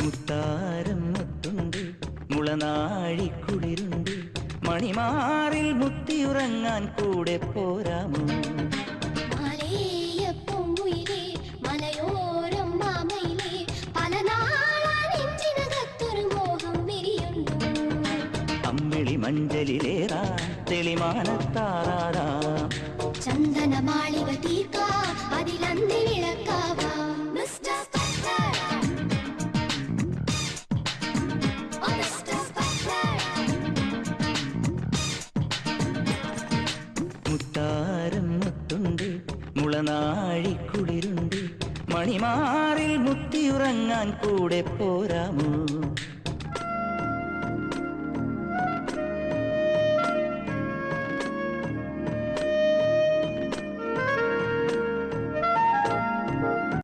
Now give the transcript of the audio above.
മുത്താരം മുത്തുണ്ട്, മുളനാഴിക്കുളിരുണ്ട്, മണിമാറിൽ മുത്തിയുറങ്ങാൻ കൂടെ പോരാമോ? അമ്മിളി മഞ്ചലിലേറാ തെളിമാനത്താറാടാം, ചന്ദനമാളിക തീർക്കാ അതിലന്തി വിളക്കാവാ. മുത്താരം മുത്തുണ്ട്, മുളനാഴിക്കുളിരുണ്ട്, മണിമാറിൽ മുത്തിയുറങ്ങാൻ കൂടെ പോരാമോ?